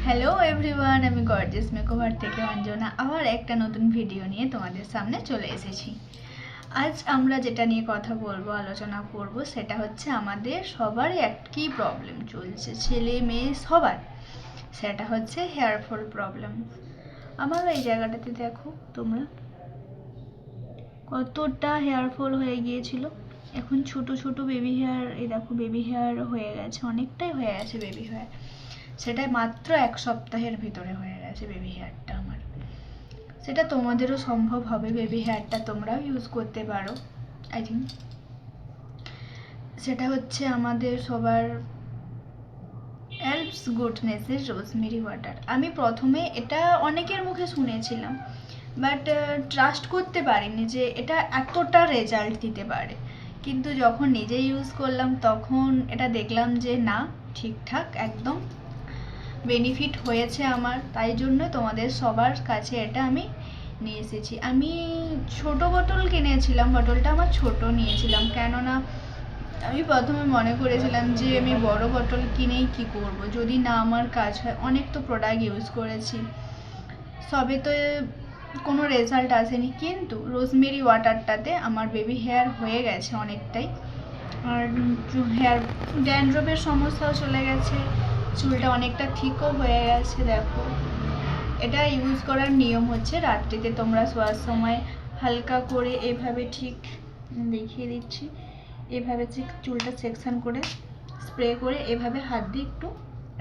Hello everyone, আমি gorgeous makeover থেকে অঞ্জনা আবার একটা নতুন ভিডিও নিয়ে তোমাদের সামনে চলে এসেছি। আজ আমরা যেটা নিয়ে কথা বলবো, আলোচনা করব, সেটা হচ্ছে আমাদের সবারই একই প্রবলেম চলছে, ছেলে মেয়ে সবার। সেটা হচ্ছে হেয়ার ফল প্রবলেম। আমারও এই জায়গাটাতে দেখো তোমরা কতটা হেয়ার ফল হয়ে গিয়েছিল। এখন ছোট ছোট বেবি হেয়ার, এই দেখো বেবি হেয়ার হয়ে গেছে, অনেকটাই হয়ে গেছে বেবি হেয়ার। সেটাই মাত্র 1 সপ্তাহের ভিতরে হয়ে গেছে বেবি হেয়ারটা আমার। সেটা তোমাদেরও সম্ভব হবে, বেবি হেয়ারটা তোমরাও ইউজ করতে পারো আই থিঙ্ক। সেটা হচ্ছে আমাদের সবার এলপস গুডনেসের রোজমেরি ওয়াটার। আমি প্রথমে এটা অনেকের মুখে শুনেছিলাম, বাট ট্রাস্ট করতে পারিনি যে এটা এতটা রেজাল্ট দিতে পারে। কিন্তু যখন নিজে ইউজ করলাম তখন এটা দেখলাম যে না, ঠিকঠাক একদম বেনিফিট হয়েছে আমার। তাই জন্য তোমাদের সবার কাছে এটা আমি নিয়ে এসেছি। আমি ছোট বোতল কিনেছিলাম, বোতলটা আমার ছোট নিয়েছিলাম, কেননা আমি প্রথমে মনে করেছিলাম যে আমি বড় বোতল কিনেই কি করব, যদি না আমার কাজ হয়। অনেক তো প্রোডাক্ট ইউজ করেছি, সবে তো কোনো রেজাল্ট আসেনি। কিন্তু রোজমেরি ওয়াটারটাতে আমার বেবি হেয়ার হয়ে গেছে অনেকটাই, আর হেয়ার ড্যান্ড্রফের সমস্যাও চলে গেছে, চুলটা অনেকটা ঠিকও হয়ে গেছে। দেখো, এটা ইউজ করার নিয়ম হচ্ছে রাত্রিতে তোমরা শোয়ার সময় হালকা করে এভাবে, ঠিক দেখিয়ে দিচ্ছি, এভাবে চুলটা সেকশন করে স্প্রে করে এভাবে হাত দিয়ে একটু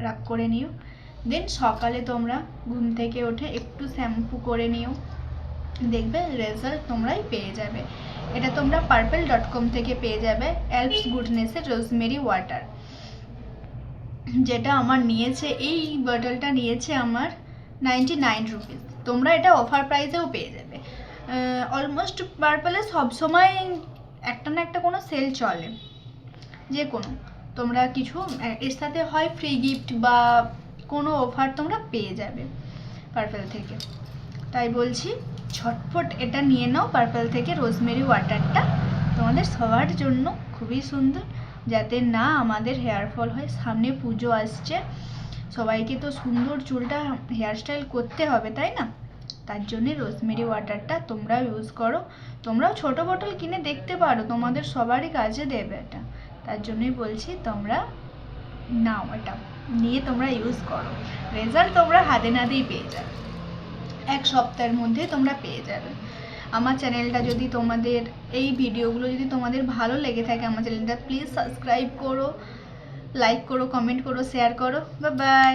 রাব করে নিও। দেন সকালে তোমরা ঘুম থেকে উঠে একটু শ্যাম্পু করে নিও, দেখবে রেজাল্ট তোমরাই পেয়ে যাবে। এটা তোমরা purple.com থেকে পেয়ে যাবে, এলপস গুডনেসের রোজমেরি ওয়াটার। যেটা আমার নিয়েছে, এই বটলটা নিয়েছে আমার 99 রুপিস। তোমরা এটা অফার প্রাইসেও পেয়ে যাবে। অলমোস্ট পার্পলে সবসময় একটা না একটা কোনো সেল চলে, যে কোনো তোমরা কিছু এর সাথে হয় ফ্রি গিফট বা কোনো অফার তোমরা পেয়ে যাবে পার্পল থেকে। তাই বলছি ঝটফট এটা নিয়ে নাও পার্পল থেকে রোজমেরি ওয়াটারটা, তোমাদের সবার জন্য খুবই সুন্দর, যাতে না আমাদের হেয়ার ফল হয়। সামনে পুজো আসছে, সবাইকে তো সুন্দর চুলটা হেয়ারস্টাইল করতে হবে, তাই না? তার জন্য রোজমেরি ওয়াটারটা তোমরাও ইউজ করো। তোমরাও ছোট বোতল কিনে দেখতে পারো, তোমাদের সবারই কাজে দেবে এটা। তার জন্যই বলছি তোমরা নাও, এটা নিয়ে তোমরা ইউজ করো, রেজাল্ট তোমরা হাতে নাতেই পেয়ে যাবে, 1 সপ্তাহের মধ্যে তোমরা পেয়ে যাবে। আমার চ্যানেলটা যদি তোমাদের, এই ভিডিওগুলো যদি তোমাদের ভালো লেগে থাকে, আমার চ্যানেলটা প্লিজ সাবস্ক্রাইব করো, লাইক করো, কমেন্ট করো, শেয়ার করো। Bye bye.